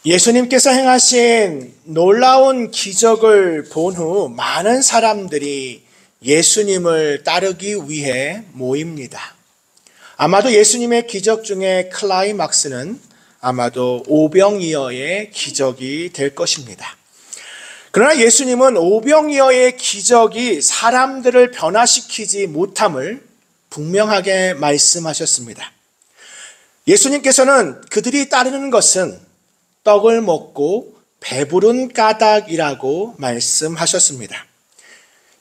예수님께서 행하신 놀라운 기적을 본 후 많은 사람들이 예수님을 따르기 위해 모입니다. 아마도 예수님의 기적 중에 클라이막스는 아마도 오병이어의 기적이 될 것입니다. 그러나 예수님은 오병이어의 기적이 사람들을 변화시키지 못함을 분명하게 말씀하셨습니다. 예수님께서는 그들이 따르는 것은 떡을 먹고 배부른 까닭이라고 말씀하셨습니다.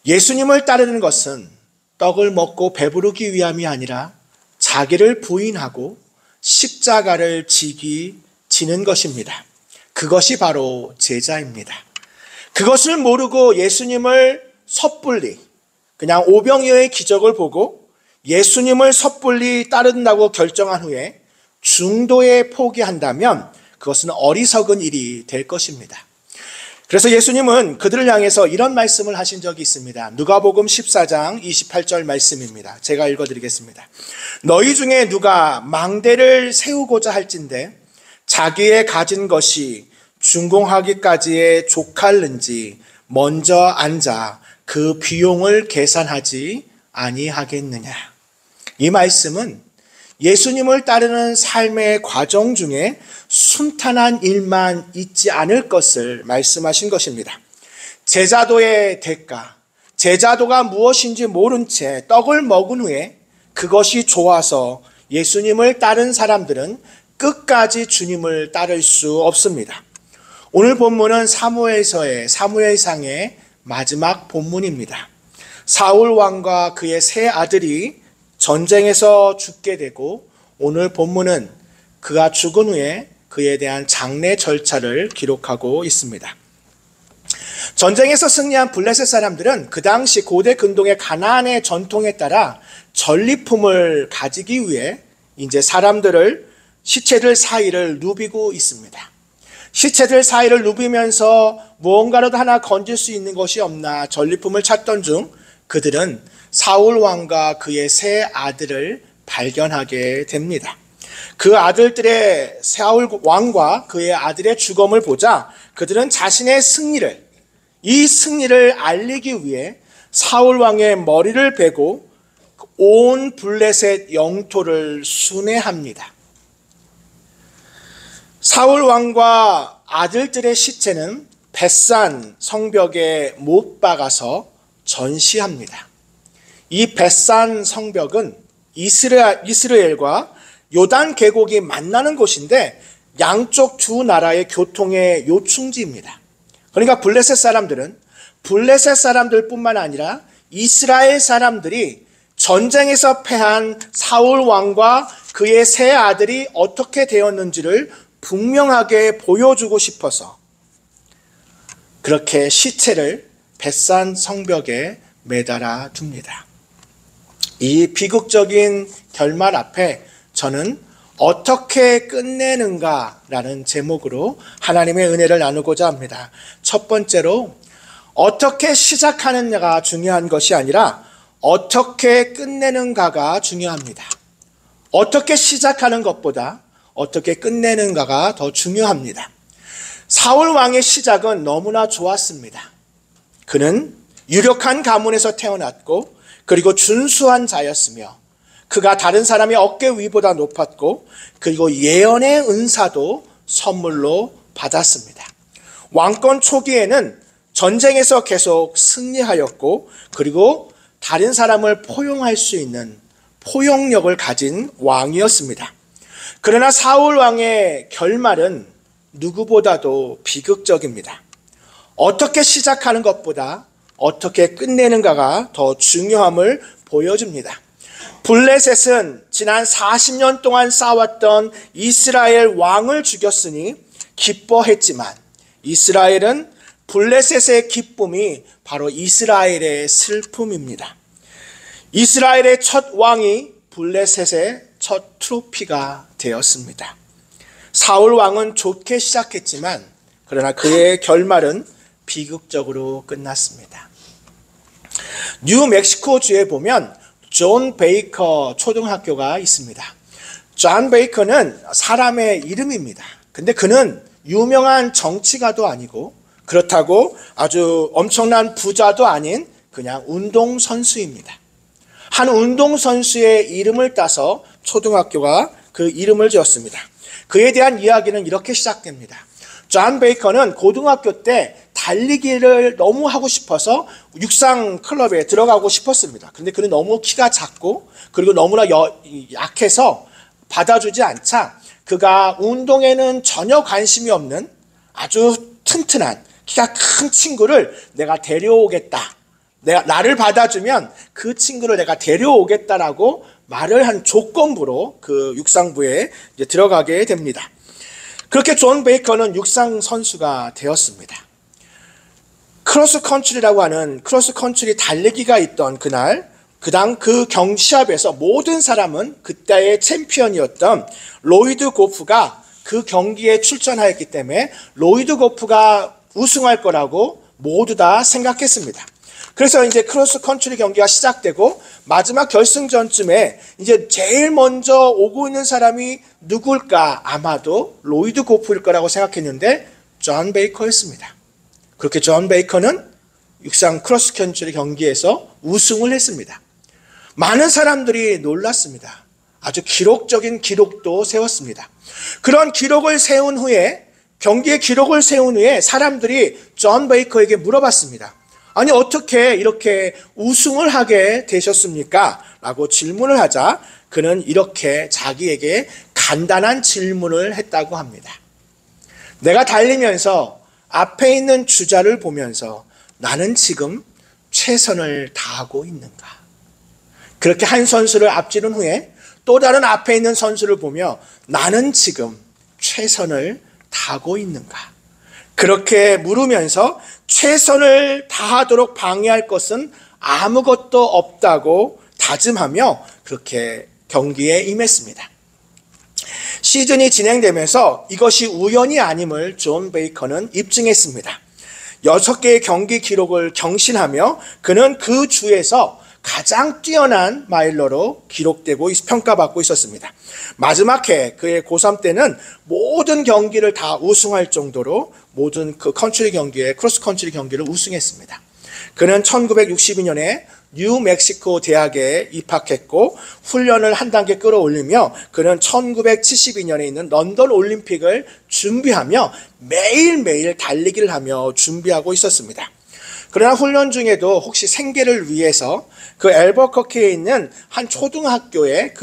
예수님을 따르는 것은 떡을 먹고 배부르기 위함이 아니라 자기를 부인하고 십자가를 지는 것입니다. 그것이 바로 제자입니다. 그것을 모르고 예수님을 섣불리 그냥 오병이어의 기적을 보고 예수님을 섣불리 따른다고 결정한 후에 중도에 포기한다면 그것은 어리석은 일이 될 것입니다. 그래서 예수님은 그들을 향해서 이런 말씀을 하신 적이 있습니다. 누가복음 14장 28절 말씀입니다. 제가 읽어드리겠습니다. 너희 중에 누가 망대를 세우고자 할진대 자기의 가진 것이 준공하기까지에 족할는지 먼저 앉아 그 비용을 계산하지 아니하겠느냐. 이 말씀은 예수님을 따르는 삶의 과정 중에 순탄한 일만 있지 않을 것을 말씀하신 것입니다. 제자도의 대가, 제자도가 무엇인지 모른 채 떡을 먹은 후에 그것이 좋아서 예수님을 따른 사람들은 끝까지 주님을 따를 수 없습니다. 오늘 본문은 사무엘상의 마지막 본문입니다. 사울 왕과 그의 세 아들이 전쟁에서 죽게 되고 오늘 본문은 그가 죽은 후에 그에 대한 장례 절차를 기록하고 있습니다. 전쟁에서 승리한 블레셋 사람들은 그 당시 고대 근동의 가나안의 전통에 따라 전리품을 가지기 위해 이제 시체들 사이를 누비고 있습니다. 시체들 사이를 누비면서 무언가라도 하나 건질 수 있는 것이 없나 전리품을 찾던 중 그들은 사울 왕과 그의 세 아들을 발견하게 됩니다. 그 아들들의 사울 왕과 그의 아들의 죽음을 보자 그들은 자신의 이 승리를 알리기 위해 사울 왕의 머리를 베고 온 블레셋 영토를 순회합니다. 사울 왕과 아들들의 시체는 벳산 성벽에 못 박아서 전시합니다. 이 벳산 성벽은 이스라엘과 요단 계곡이 만나는 곳인데 양쪽 두 나라의 교통의 요충지입니다. 그러니까 블레셋 사람들뿐만 아니라 이스라엘 사람들이 전쟁에서 패한 사울 왕과 그의 세 아들이 어떻게 되었는지를 분명하게 보여주고 싶어서 그렇게 시체를 벳산 성벽에 매달아 둡니다. 이 비극적인 결말 앞에 저는 어떻게 끝내는가라는 제목으로 하나님의 은혜를 나누고자 합니다. 첫 번째로 어떻게 시작하느냐가 중요한 것이 아니라 어떻게 끝내는가가 중요합니다. 어떻게 시작하는 것보다 어떻게 끝내는가가 더 중요합니다. 사울 왕의 시작은 너무나 좋았습니다. 그는 유력한 가문에서 태어났고 그리고 준수한 자였으며 그가 다른 사람의 어깨 위보다 높았고 그리고 예언의 은사도 선물로 받았습니다. 왕권 초기에는 전쟁에서 계속 승리하였고 그리고 다른 사람을 포용할 수 있는 포용력을 가진 왕이었습니다. 그러나 사울 왕의 결말은 누구보다도 비극적입니다. 어떻게 시작하는 것보다 어떻게 끝내는가가 더 중요함을 보여줍니다. 블레셋은 지난 40년 동안 쌓아왔던 이스라엘 왕을 죽였으니 기뻐했지만 이스라엘은 블레셋의 기쁨이 바로 이스라엘의 슬픔입니다. 이스라엘의 첫 왕이 블레셋의 첫 트로피가 되었습니다. 사울 왕은 좋게 시작했지만 그러나 그의 결말은 비극적으로 끝났습니다. 뉴멕시코주에 보면 존 베이커 초등학교가 있습니다. 존 베이커는 사람의 이름입니다. 근데 그는 유명한 정치가도 아니고 그렇다고 아주 엄청난 부자도 아닌 그냥 운동선수입니다. 한 운동선수의 이름을 따서 초등학교가 그 이름을 지었습니다. 그에 대한 이야기는 이렇게 시작됩니다. 존 베이커는 고등학교 때 달리기를 너무 하고 싶어서 육상 클럽에 들어가고 싶었습니다. 그런데 그는 너무 키가 작고 그리고 너무나 약해서 받아주지 않자 그가 운동에는 전혀 관심이 없는 아주 튼튼한 키가 큰 친구를 내가 데려오겠다. 나를 받아주면 그 친구를 내가 데려오겠다라고 말을 한 조건부로 그 육상부에 이제 들어가게 됩니다. 그렇게 존 베이커는 육상 선수가 되었습니다. 크로스컨트리라고 하는 크로스컨트리 달리기가 있던 그날 그 경시합에서 모든 사람은 그때의 챔피언이었던 로이드 고프가 그 경기에 출전하였기 때문에 로이드 고프가 우승할 거라고 모두 다 생각했습니다. 그래서 이제 크로스 컨트리 경기가 시작되고 마지막 결승전쯤에 이제 제일 먼저 오고 있는 사람이 누굴까? 아마도 로이드 고프일 거라고 생각했는데 존 베이커였습니다. 그렇게 존 베이커는 육상 크로스 컨트리 경기에서 우승을 했습니다. 많은 사람들이 놀랐습니다. 아주 기록적인 기록도 세웠습니다. 그런 기록을 세운 후에 경기의 기록을 세운 후에 사람들이 존 베이커에게 물어봤습니다. 아니 어떻게 이렇게 우승을 하게 되셨습니까? 라고 질문을 하자 그는 이렇게 자기에게 간단한 질문을 했다고 합니다. 내가 달리면서 앞에 있는 주자를 보면서 나는 지금 최선을 다하고 있는가? 그렇게 한 선수를 앞지른 후에 또 다른 앞에 있는 선수를 보며 나는 지금 최선을 다하고 있는가? 그렇게 물으면서 최선을 다하도록 방해할 것은 아무것도 없다고 다짐하며 그렇게 경기에 임했습니다. 시즌이 진행되면서 이것이 우연이 아님을 존 베이커는 입증했습니다. 6개의 경기 기록을 경신하며 그는 그 주에서 가장 뛰어난 마일러로 기록되고 평가받고 있었습니다. 마지막 해 그의 고3 때는 모든 경기를 다 우승할 정도로 모든 그 컨트리 경기에 크로스 컨트리 경기를 우승했습니다. 그는 1962년에 뉴멕시코 대학에 입학했고 훈련을 한 단계 끌어올리며 그는 1972년에 있는 런던 올림픽을 준비하며 매일매일 달리기를 하며 준비하고 있었습니다. 그러나 훈련 중에도 혹시 생계를 위해서 그 엘버커키에 있는 한 초등학교의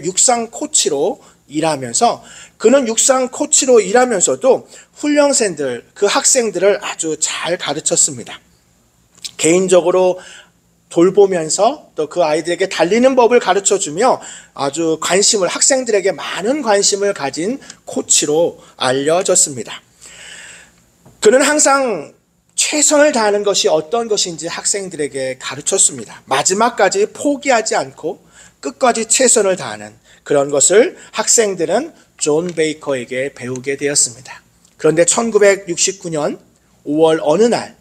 육상 코치로 일하면서 그는 육상 코치로 일하면서도 훈련생들, 그 학생들을 아주 잘 가르쳤습니다. 개인적으로 돌보면서 또 그 아이들에게 달리는 법을 가르쳐주며 아주 학생들에게 많은 관심을 가진 코치로 알려졌습니다. 그는 항상 최선을 다하는 것이 어떤 것인지 학생들에게 가르쳤습니다. 마지막까지 포기하지 않고 끝까지 최선을 다하는 그런 것을 학생들은 존 베이커에게 배우게 되었습니다. 그런데 1969년 5월 어느 날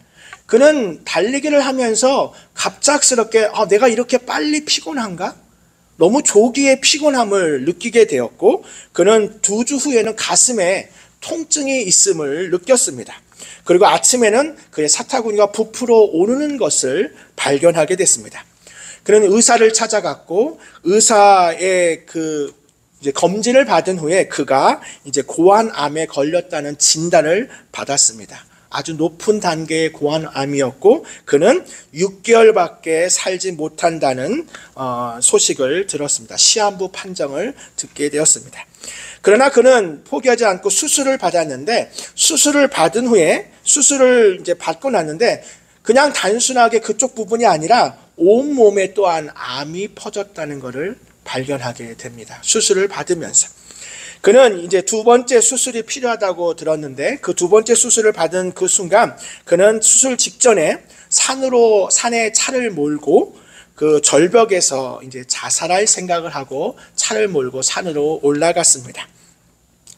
그는 달리기를 하면서 갑작스럽게 내가 이렇게 빨리 피곤한가? 너무 조기에 피곤함을 느끼게 되었고 그는 2주 후에는 가슴에 통증이 있음을 느꼈습니다. 그리고 아침에는 그의 사타구니가 부풀어 오르는 것을 발견하게 됐습니다. 그는 의사를 찾아갔고 의사의 이제 검진을 받은 후에 그가 이제 고환암에 걸렸다는 진단을 받았습니다. 아주 높은 단계의 고환암이었고 그는 6개월밖에 살지 못한다는 소식을 들었습니다. 시한부 판정을 듣게 되었습니다. 그러나 그는 포기하지 않고 수술을 받았는데 수술을 받은 후에 수술을 이제 받고 났는데 그냥 단순하게 그쪽 부분이 아니라 온몸에 또한 암이 퍼졌다는 것을 발견하게 됩니다. 수술을 받으면서. 그는 이제 2번째 수술이 필요하다고 들었는데 그 2번째 수술을 받은 그 순간 그는 수술 직전에 산에 차를 몰고 그 절벽에서 이제 자살할 생각을 하고 차를 몰고 산으로 올라갔습니다.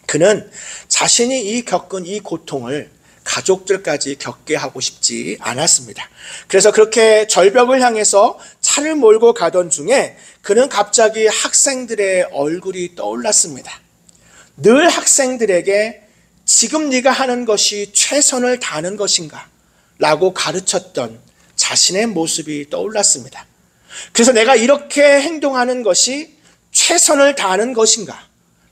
그는 자신이 겪은 이 고통을 가족들까지 겪게 하고 싶지 않았습니다. 그래서 그렇게 절벽을 향해서 차를 몰고 가던 중에 그는 갑자기 학생들의 얼굴이 떠올랐습니다. 늘 학생들에게 지금 네가 하는 것이 최선을 다하는 것인가? 라고 가르쳤던 자신의 모습이 떠올랐습니다. 그래서 내가 이렇게 행동하는 것이 최선을 다하는 것인가?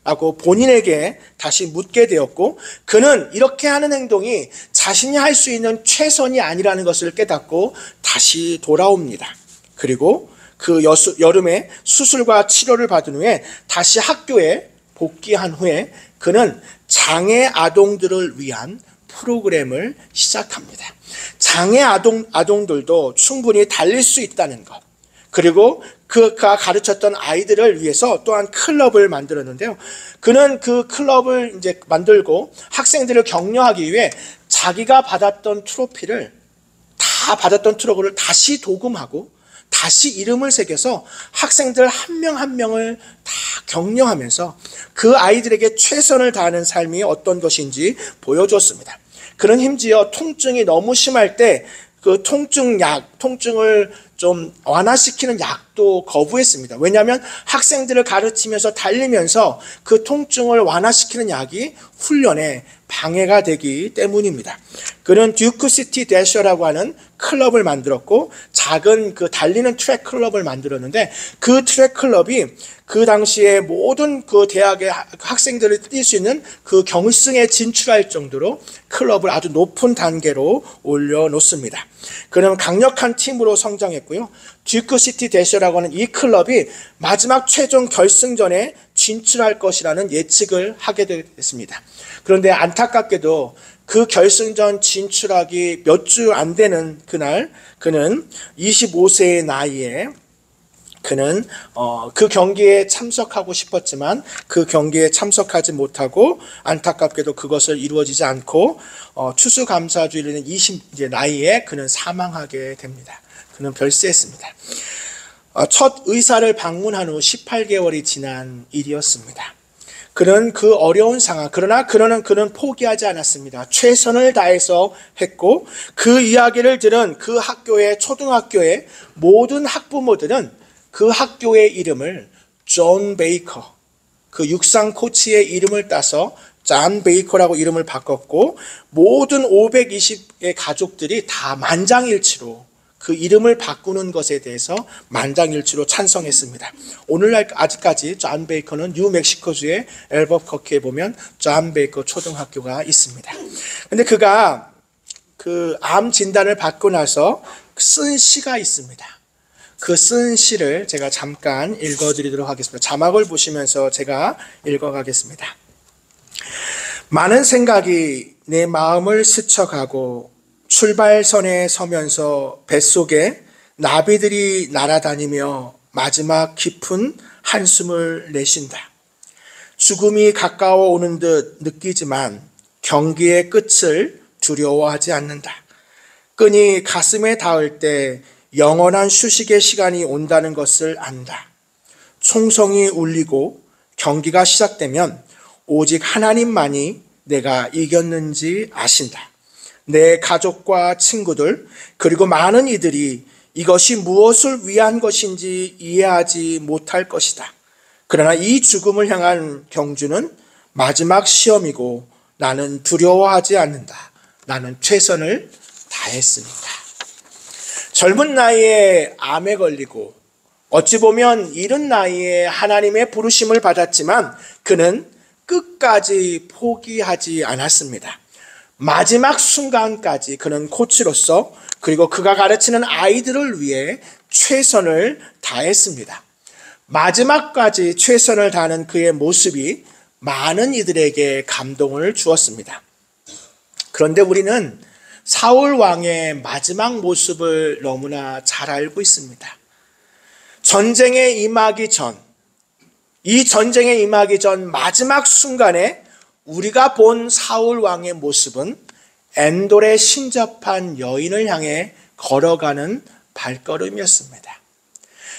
라고 본인에게 다시 묻게 되었고, 그는 이렇게 하는 행동이 자신이 할 수 있는 최선이 아니라는 것을 깨닫고 다시 돌아옵니다. 그리고 그 여름에 수술과 치료를 받은 후에 다시 학교에 복귀한 후에 그는 장애 아동들을 위한 프로그램을 시작합니다. 장애 아동들도 충분히 달릴 수 있다는 것, 그리고 그가 가르쳤던 아이들을 위해서 또한 클럽을 만들었는데요. 그는 그 클럽을 이제 만들고 학생들을 격려하기 위해 자기가 받았던 트로피를 다시 도금하고 다시 이름을 새겨서 학생들 한 명 한 명을 다 격려하면서 그 아이들에게 최선을 다하는 삶이 어떤 것인지 보여줬습니다. 그는 심지어 통증이 너무 심할 때 그 통증을 좀 완화시키는 약도 거부했습니다. 왜냐하면 학생들을 가르치면서 달리면서 그 통증을 완화시키는 약이 훈련에 방해가 되기 때문입니다. 그는 듀크시티 대셔라고 하는 클럽을 만들었고 작은 그 달리는 트랙 클럽을 만들었는데, 그 트랙 클럽이 그 당시에 모든 그 대학의 학생들을 뛸 수 있는 그 결승에 진출할 정도로 클럽을 아주 높은 단계로 올려놓습니다. 그는 강력한 팀으로 성장했고요. 듀크시티 대셔라고 하는 이 클럽이 마지막 최종 결승전에 진출할 것이라는 예측을 하게 됐습니다. 그런데 안타깝게도 그 결승전 진출하기 몇 주 안 되는 그날, 그는 25세의 나이에 그는 그 경기에 참석하고 싶었지만 그 경기에 참석하지 못하고, 안타깝게도 그것을 이루어지지 않고 추수감사주일에는 20 나이에 그는 사망하게 됩니다. 그는 별세했습니다. 첫 의사를 방문한 후 18개월이 지난 일이었습니다. 그는 그 어려운 상황, 그러나 그는 포기하지 않았습니다. 최선을 다해서 했고, 그 이야기를 들은 그 학교의 초등학교의 모든 학부모들은 그 학교의 이름을 존 베이커, 그 육상 코치의 이름을 따서 존 베이커라고 이름을 바꿨고, 모든 520의 가족들이 다 만장일치로 그 이름을 바꾸는 것에 대해서 만장일치로 찬성했습니다. 오늘날 아직까지 존 베이커는 뉴멕시코주의 앨버커키에 보면 존 베이커 초등학교가 있습니다. 근데 그가 그 암 진단을 받고 나서 쓴 시가 있습니다. 그 쓴 시를 제가 잠깐 읽어드리도록 하겠습니다. 자막을 보시면서 제가 읽어가겠습니다. 많은 생각이 내 마음을 스쳐가고 출발선에 서면서 뱃속에 나비들이 날아다니며 마지막 깊은 한숨을 내쉰다. 죽음이 가까워 오는 듯 느끼지만 경기의 끝을 두려워하지 않는다. 끈이 가슴에 닿을 때 영원한 휴식의 시간이 온다는 것을 안다. 총성이 울리고 경기가 시작되면 오직 하나님만이 내가 이겼는지 아신다. 내 가족과 친구들, 그리고 많은 이들이 이것이 무엇을 위한 것인지 이해하지 못할 것이다. 그러나 이 죽음을 향한 경주는 마지막 시험이고 나는 두려워하지 않는다. 나는 최선을 다했으니까. 젊은 나이에 암에 걸리고 어찌 보면 이른 나이에 하나님의 부르심을 받았지만 그는 끝까지 포기하지 않았습니다. 마지막 순간까지 그는 코치로서, 그리고 그가 가르치는 아이들을 위해 최선을 다했습니다. 마지막까지 최선을 다하는 그의 모습이 많은 이들에게 감동을 주었습니다. 그런데 우리는 사울 왕의 마지막 모습을 너무나 잘 알고 있습니다. 전쟁에 임하기 전, 이 전쟁에 임하기 전 마지막 순간에 우리가 본 사울 왕의 모습은 엔돌에 신접한 여인을 향해 걸어가는 발걸음이었습니다.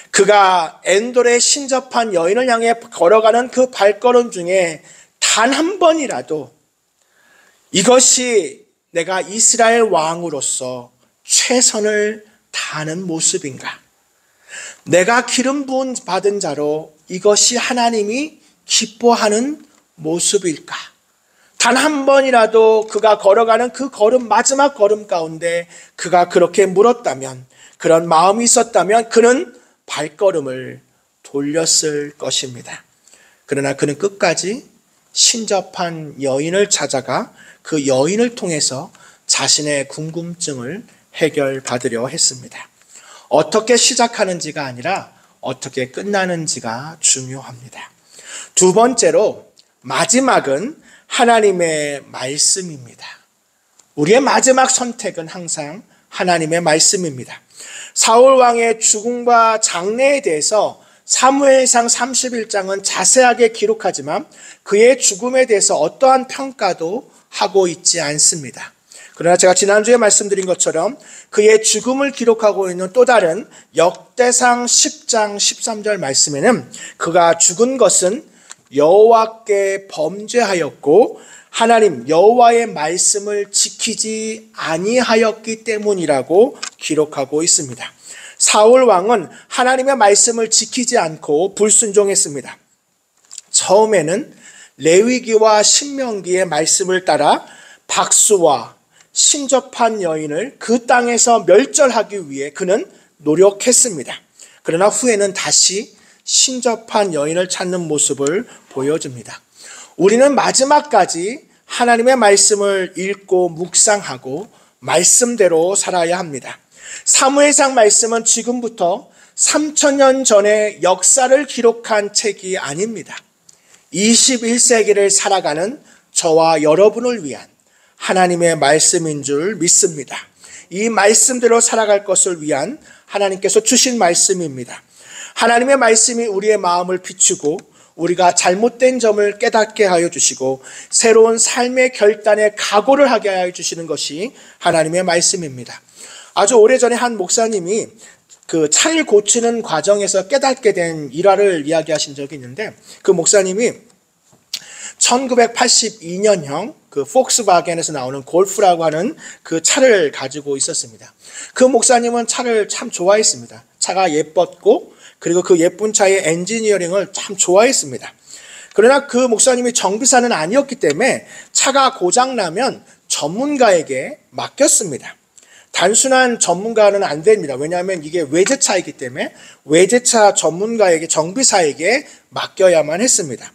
그가 엔돌에 신접한 여인을 향해 걸어가는 그 발걸음 중에 단 한 번이라도 이것이 내가 이스라엘 왕으로서 최선을 다하는 모습인가? 내가 기름 부음 받은 자로 이것이 하나님이 기뻐하는 모습일까? 단 한 번이라도 그가 걸어가는 그 걸음, 마지막 걸음 가운데 그가 그렇게 물었다면, 그런 마음이 있었다면 그는 발걸음을 돌렸을 것입니다. 그러나 그는 끝까지 신접한 여인을 찾아가 그 여인을 통해서 자신의 궁금증을 해결받으려 했습니다. 어떻게 시작하는지가 아니라 어떻게 끝나는지가 중요합니다. 두 번째로, 마지막은 하나님의 말씀입니다. 우리의 마지막 선택은 항상 하나님의 말씀입니다. 사울 왕의 죽음과 장례에 대해서 사무엘상 31장은 자세하게 기록하지만 그의 죽음에 대해서 어떠한 평가도 하고 있지 않습니다. 그러나 제가 지난주에 말씀드린 것처럼 그의 죽음을 기록하고 있는 또 다른 역대상 10장 13절 말씀에는 그가 죽은 것은 여호와께 범죄하였고 하나님 여호와의 말씀을 지키지 아니하였기 때문이라고 기록하고 있습니다. 사울 왕은 하나님의 말씀을 지키지 않고 불순종했습니다. 처음에는 레위기와 신명기의 말씀을 따라 박수와 신접한 여인을 그 땅에서 멸절하기 위해 그는 노력했습니다. 그러나 후에는 다시 신접한 여인을 찾는 모습을 보여줍니다. 우리는 마지막까지 하나님의 말씀을 읽고 묵상하고 말씀대로 살아야 합니다. 사무엘상 말씀은 지금부터 3000년 전의 역사를 기록한 책이 아닙니다. 21세기를 살아가는 저와 여러분을 위한 하나님의 말씀인 줄 믿습니다. 이 말씀대로 살아갈 것을 위한 하나님께서 주신 말씀입니다. 하나님의 말씀이 우리의 마음을 비추고 우리가 잘못된 점을 깨닫게 하여 주시고 새로운 삶의 결단에 각오를 하게 하여 주시는 것이 하나님의 말씀입니다. 아주 오래전에 한 목사님이 그 차를 고치는 과정에서 깨닫게 된 일화를 이야기하신 적이 있는데, 그 목사님이 1982년형 그 폭스바겐에서 나오는 골프라고 하는 그 차를 가지고 있었습니다. 그 목사님은 차를 참 좋아했습니다. 차가 예뻤고 그리고 그 예쁜 차의 엔지니어링을 참 좋아했습니다. 그러나 그 목사님이 정비사는 아니었기 때문에 차가 고장나면 전문가에게 맡겼습니다. 단순한 전문가는 안 됩니다. 왜냐하면 이게 외제차이기 때문에 외제차 전문가에게, 정비사에게 맡겨야만 했습니다.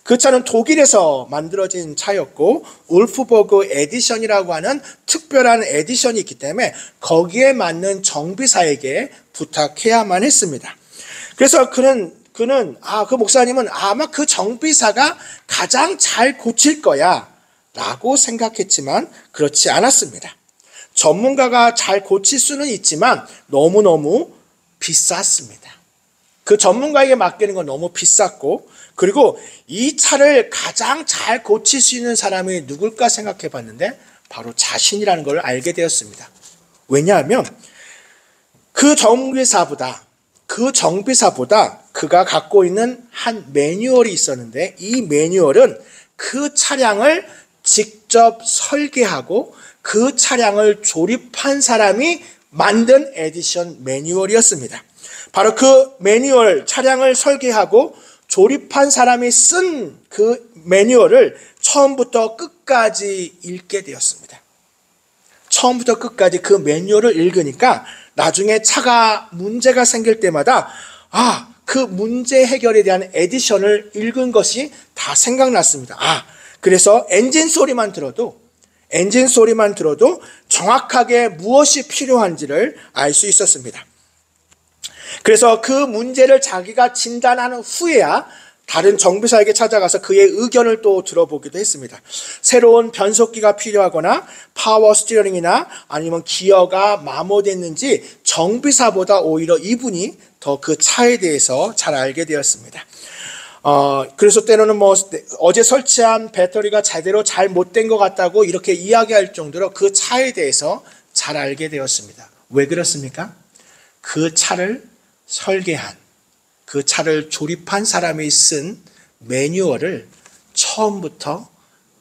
그 차는 독일에서 만들어진 차였고 울프버그 에디션이라고 하는 특별한 에디션이 있기 때문에 거기에 맞는 정비사에게 부탁해야만 했습니다. 그래서 그 목사님은 아마 그 정비사가 가장 잘 고칠 거야 라고 생각했지만 그렇지 않았습니다. 전문가가 잘 고칠 수는 있지만 너무너무 비쌌습니다. 그 전문가에게 맡기는 건 너무 비쌌고, 그리고 이 차를 가장 잘 고칠 수 있는 사람이 누굴까 생각해 봤는데 바로 자신이라는 걸 알게 되었습니다. 왜냐하면 그 정비사보다 그가 갖고 있는 한 매뉴얼이 있었는데, 이 매뉴얼은 그 차량을 직접 설계하고 그 차량을 조립한 사람이 만든 에디션 매뉴얼이었습니다. 바로 그 매뉴얼, 차량을 설계하고 조립한 사람이 쓴 그 매뉴얼을 처음부터 끝까지 읽게 되었습니다. 처음부터 끝까지 그 매뉴얼을 읽으니까 나중에 차가 문제가 생길 때마다 그 문제 해결에 대한 에디션을 읽은 것이 다 생각났습니다. 그래서 엔진 소리만 들어도 정확하게 무엇이 필요한지를 알 수 있었습니다. 그래서 그 문제를 자기가 진단한 후에야 다른 정비사에게 찾아가서 그의 의견을 또 들어보기도 했습니다. 새로운 변속기가 필요하거나 파워 스티어링이나 아니면 기어가 마모됐는지 정비사보다 오히려 이분이 더 그 차에 대해서 잘 알게 되었습니다. 그래서 때로는 어제 설치한 배터리가 제대로 잘 못된 것 같다고 이렇게 이야기할 정도로 그 차에 대해서 잘 알게 되었습니다. 왜 그렇습니까? 그 차를 설계한, 그 차를 조립한 사람이 쓴 매뉴얼을 처음부터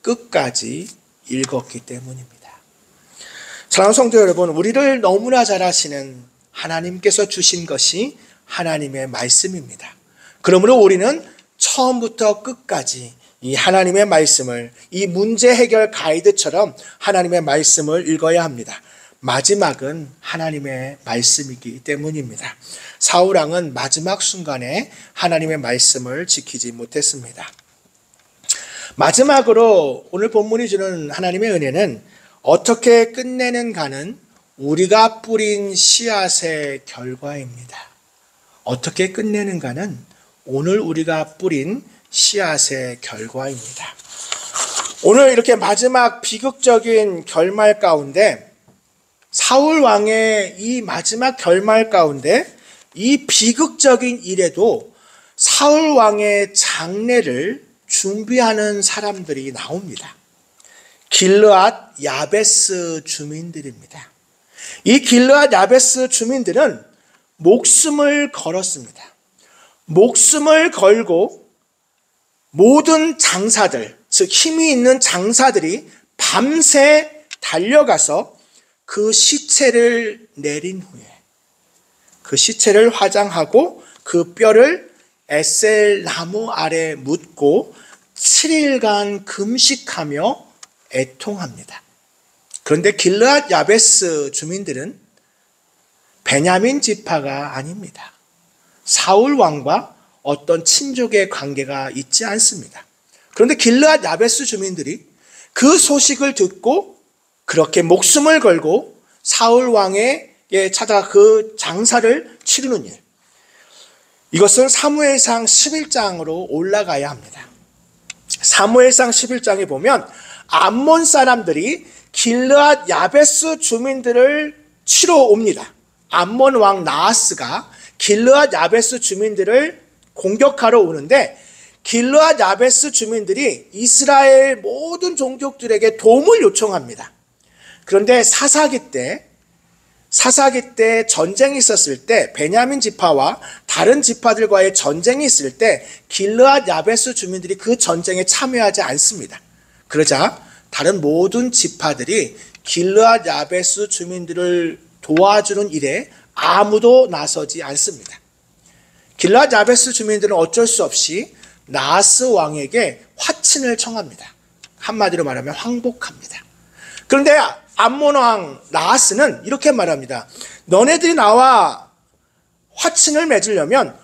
끝까지 읽었기 때문입니다. 사랑하는 성도 여러분, 우리를 너무나 잘 아시는 하나님께서 주신 것이 하나님의 말씀입니다. 그러므로 우리는 처음부터 끝까지 이 하나님의 말씀을, 이 문제 해결 가이드처럼 하나님의 말씀을 읽어야 합니다. 마지막은 하나님의 말씀이기 때문입니다. 사울 왕은 마지막 순간에 하나님의 말씀을 지키지 못했습니다. 마지막으로 오늘 본문이 주는 하나님의 은혜는 어떻게 끝내는가는 우리가 뿌린 씨앗의 결과입니다. 어떻게 끝내는가는 오늘 우리가 뿌린 씨앗의 결과입니다. 오늘 이렇게 마지막 비극적인 결말 가운데, 사울 왕의 이 마지막 결말 가운데 이 비극적인 일에도 사울 왕의 장례를 준비하는 사람들이 나옵니다. 길르앗 야베스 주민들입니다. 이 길르앗 야베스 주민들은 목숨을 걸었습니다. 목숨을 걸고 모든 장사들, 즉 힘이 있는 장사들이 밤새 달려가서 그 시체를 내린 후에 그 시체를 화장하고 그 뼈를 에셀 나무 아래 묻고 7일간 금식하며 애통합니다. 그런데 길르앗 야베스 주민들은 베냐민 지파가 아닙니다. 사울 왕과 어떤 친족의 관계가 있지 않습니다. 그런데 길르앗 야베스 주민들이 그 소식을 듣고 그렇게 목숨을 걸고 사울 왕에게 찾아가 그 장사를 치르는 일, 이것은 사무엘상 11장으로 올라가야 합니다. 사무엘상 11장에 보면 암몬 사람들이 길르앗 야베스 주민들을 치러 옵니다. 암몬 왕 나하스가 길르앗 야베스 주민들을 공격하러 오는데, 길르앗 야베스 주민들이 이스라엘 모든 종족들에게 도움을 요청합니다. 그런데 사사기 때 전쟁이 있었을 때, 베냐민 지파와 다른 지파들과의 전쟁이 있을 때 길르앗 야베스 주민들이 그 전쟁에 참여하지 않습니다. 그러자 다른 모든 지파들이 길르앗 야베스 주민들을 도와주는 일에 아무도 나서지 않습니다. 길르앗 야베스 주민들은 어쩔 수 없이 나하스 왕에게 화친을 청합니다. 한마디로 말하면 황복합니다. 그런데 암몬 왕 나하스는 이렇게 말합니다. 너네들이 나와 화친을 맺으려면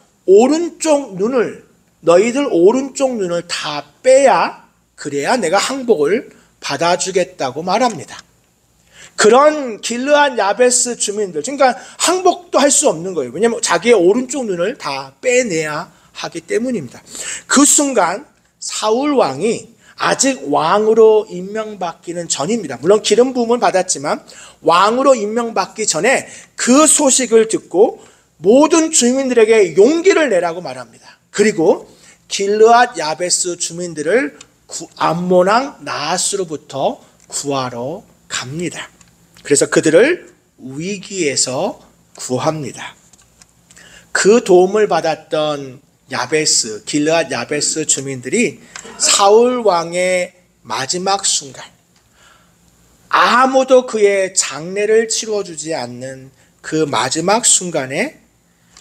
너희들 오른쪽 눈을 다 빼야, 그래야 내가 항복을 받아주겠다고 말합니다. 그런 길르앗 야베스 주민들, 그러니까 항복도 할 수 없는 거예요. 왜냐하면 자기의 오른쪽 눈을 다 빼내야 하기 때문입니다. 그 순간 사울 왕이 아직 왕으로 임명받기는 전입니다. 물론 기름 부음을 받았지만 왕으로 임명받기 전에 그 소식을 듣고 모든 주민들에게 용기를 내라고 말합니다. 그리고 길르앗 야베스 주민들을 암몬 왕 나하스로부터 구하러 갑니다. 그래서 그들을 위기에서 구합니다. 그 도움을 받았던 길르앗 야베스 주민들이 사울 왕의 마지막 순간, 아무도 그의 장례를 치러주지 않는 그 마지막 순간에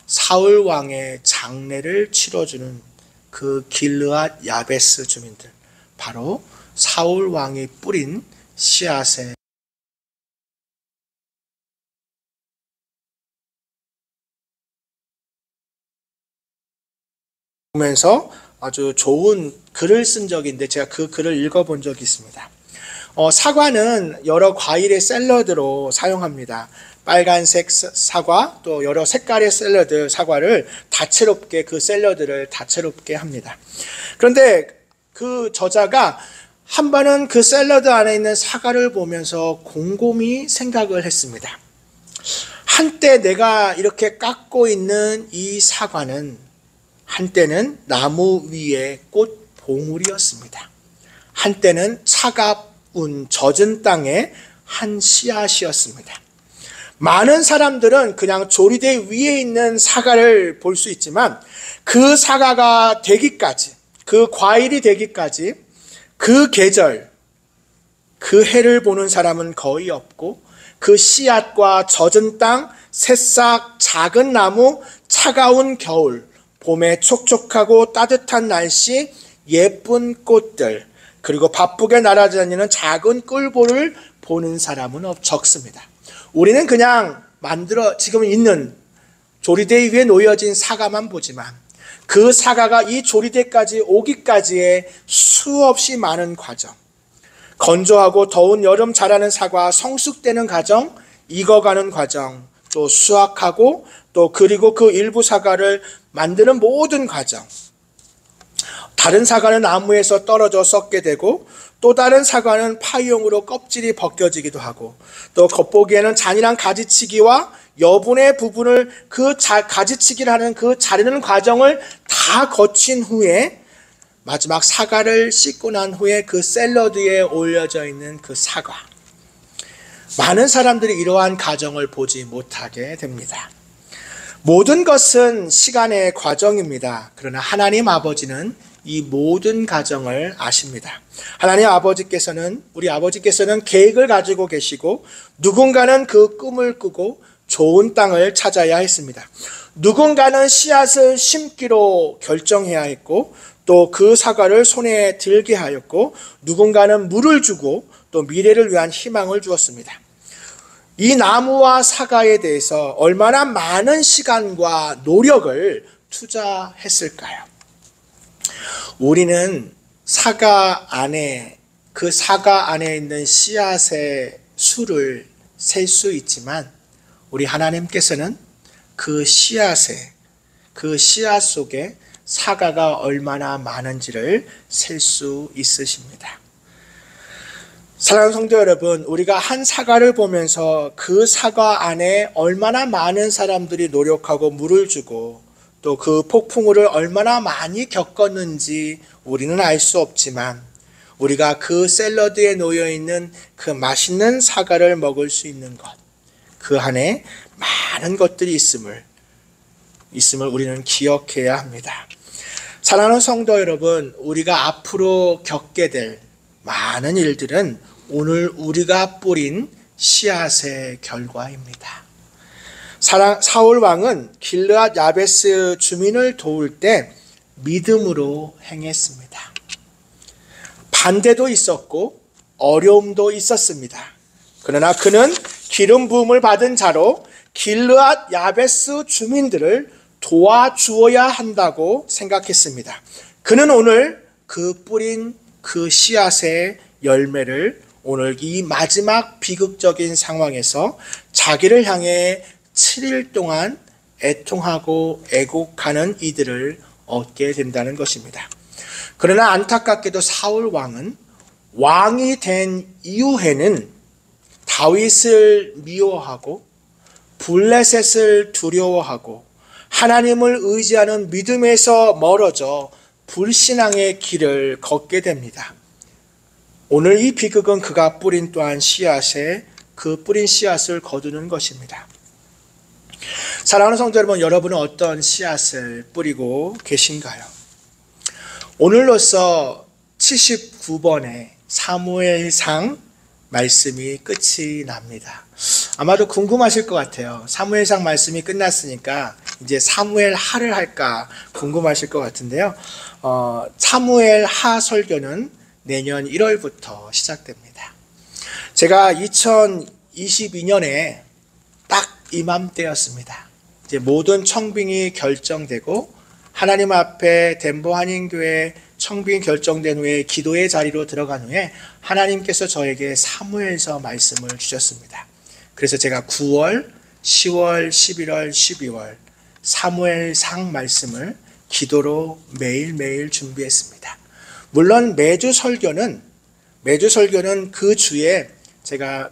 사울 왕의 장례를 치러주는 그 길르앗 야베스 주민들, 바로 사울 왕이 뿌린 씨앗의 보면서 아주 좋은 글을 쓴 적이 있는데, 제가 그 글을 읽어본 적이 있습니다. 사과는 여러 과일의 샐러드로 사용합니다. 빨간색 사과, 또 여러 색깔의 사과를 다채롭게, 그 샐러드를 다채롭게 합니다. 그런데 그 저자가 한 번은 그 샐러드 안에 있는 사과를 보면서 곰곰이 생각을 했습니다. 한때 내가 이렇게 깎고 있는 이 사과는 한때는 나무 위의 꽃 봉우리였습니다. 한때는 차가운 젖은 땅의 한 씨앗이었습니다. 많은 사람들은 그냥 조리대 위에 있는 사과를 볼 수 있지만, 그 사과가 되기까지, 그 과일이 되기까지 그 계절, 그 해를 보는 사람은 거의 없고, 그 씨앗과 젖은 땅, 새싹, 작은 나무, 차가운 겨울, 봄에 촉촉하고 따뜻한 날씨, 예쁜 꽃들, 그리고 바쁘게 날아다니는 작은 꿀보를 보는 사람은 적습니다. 우리는 그냥 지금 있는 조리대 위에 놓여진 사과만 보지만 그 사과가 이 조리대까지 오기까지의 수없이 많은 과정, 건조하고 더운 여름 자라는 사과 성숙되는 과정, 익어가는 과정, 또 수확하고 또 그리고 그 일부 사과를 만드는 모든 과정, 다른 사과는 나무에서 떨어져 썩게 되고 또 다른 사과는 파이용으로 껍질이 벗겨지기도 하고 또 겉보기에는 잔인한 가지치기와 여분의 부분을 가지치기를 하는 그 자르는 과정을 다 거친 후에 마지막 사과를 씻고 난 후에 그 샐러드에 올려져 있는 그 사과, 많은 사람들이 이러한 과정을 보지 못하게 됩니다. 모든 것은 시간의 과정입니다. 그러나 하나님 아버지는 이 모든 과정을 아십니다. 하나님 아버지께서는, 우리 아버지께서는 계획을 가지고 계시고 누군가는 그 꿈을 꾸고 좋은 땅을 찾아야 했습니다. 누군가는 씨앗을 심기로 결정해야 했고 또 그 사과를 손에 들게 하였고 누군가는 물을 주고 또 미래를 위한 희망을 주었습니다. 이 나무와 사과에 대해서 얼마나 많은 시간과 노력을 투자했을까요? 우리는 그 사과 안에 있는 씨앗의 수를 셀 수 있지만 우리 하나님께서는 그 씨앗 속에 사과가 얼마나 많은지를 셀 수 있으십니다. 사랑하는 성도 여러분, 우리가 한 사과를 보면서 그 사과 안에 얼마나 많은 사람들이 노력하고 물을 주고 또 그 폭풍우를 얼마나 많이 겪었는지 우리는 알 수 없지만 우리가 그 샐러드에 놓여 있는 그 맛있는 사과를 먹을 수 있는 것, 그 안에 많은 것들이 있음을 우리는 기억해야 합니다. 사랑하는 성도 여러분, 우리가 앞으로 겪게 될 많은 일들은 오늘 우리가 뿌린 씨앗의 결과입니다. 사울 왕은 길르앗 야베스 주민을 도울 때 믿음으로 행했습니다. 반대도 있었고 어려움도 있었습니다. 그러나 그는 기름 부음을 받은 자로 길르앗 야베스 주민들을 도와주어야 한다고 생각했습니다. 그는 오늘 그 뿌린 그 씨앗의 열매를 오늘 이 마지막 비극적인 상황에서 자기를 향해 7일 동안 애통하고 애곡하는 이들을 얻게 된다는 것입니다. 그러나 안타깝게도 사울 왕은 왕이 된 이후에는 다윗을 미워하고 블레셋을 두려워하고 하나님을 의지하는 믿음에서 멀어져 불신앙의 길을 걷게 됩니다. 오늘 이 비극은 그가 뿌린 또한 그 뿌린 씨앗을 거두는 것입니다. 사랑하는 성도 여러분, 여러분은 어떤 씨앗을 뿌리고 계신가요? 오늘로써 79번의 사무엘상 말씀이 끝이 납니다. 아마도 궁금하실 것 같아요. 사무엘상 말씀이 끝났으니까 이제 사무엘 하를 할까 궁금하실 것 같은데요. 사무엘 하 설교는 내년 1월부터 시작됩니다. 제가 2022년에 딱 이맘때였습니다. 이제 모든 청빙이 결정되고 하나님 앞에 덴버 한인교회 청빙 결정된 후에 기도의 자리로 들어간 후에 하나님께서 저에게 사무엘서 말씀을 주셨습니다. 그래서 제가 9월, 10월, 11월, 12월 사무엘상 말씀을 기도로 매일매일 준비했습니다. 물론 매주 설교는 그 주에 제가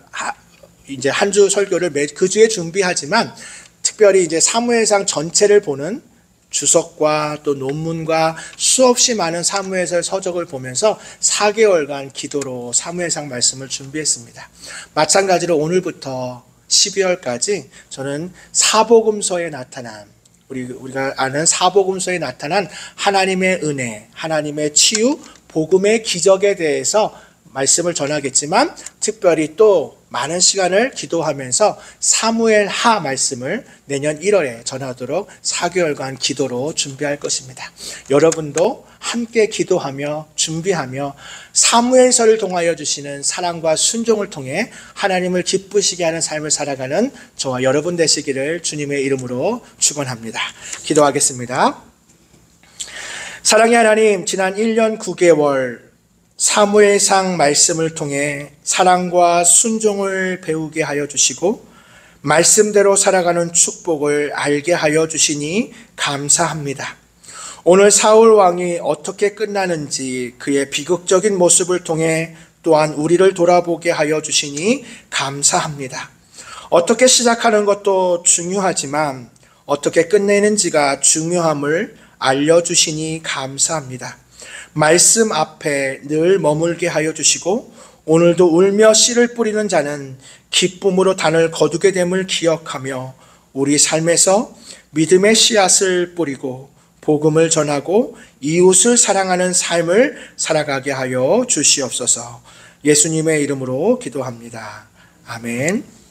이제 한 주 설교를 그 주에 준비하지만 특별히 이제 사무엘상 전체를 보는 주석과 또 논문과 수없이 많은 사무엘서 서적을 보면서 4개월간 기도로 사무엘상 말씀을 준비했습니다. 마찬가지로 오늘부터 12월까지 저는 사복음서에 나타난 우리가 아는 사복음서에 나타난 하나님의 은혜, 하나님의 치유, 복음의 기적에 대해서 말씀을 전하겠지만 특별히 또 많은 시간을 기도하면서 사무엘하 말씀을 내년 1월에 전하도록 4개월간 기도로 준비할 것입니다. 여러분도 함께 기도하며 준비하며 사무엘서를 통하여 주시는 사랑과 순종을 통해 하나님을 기쁘시게 하는 삶을 살아가는 저와 여러분 되시기를 주님의 이름으로 축원합니다. 기도하겠습니다. 사랑의 하나님, 지난 1년 9개월 사무엘상 말씀을 통해 사랑과 순종을 배우게 하여 주시고 말씀대로 살아가는 축복을 알게 하여 주시니 감사합니다. 오늘 사울 왕이 어떻게 끝나는지 그의 비극적인 모습을 통해 또한 우리를 돌아보게 하여 주시니 감사합니다. 어떻게 시작하는 것도 중요하지만 어떻게 끝내는지가 중요함을 알려주시니 감사합니다. 말씀 앞에 늘 머물게 하여 주시고 오늘도 울며 씨를 뿌리는 자는 기쁨으로 단을 거두게 됨을 기억하며 우리 삶에서 믿음의 씨앗을 뿌리고 복음을 전하고 이웃을 사랑하는 삶을 살아가게 하여 주시옵소서. 예수님의 이름으로 기도합니다. 아멘.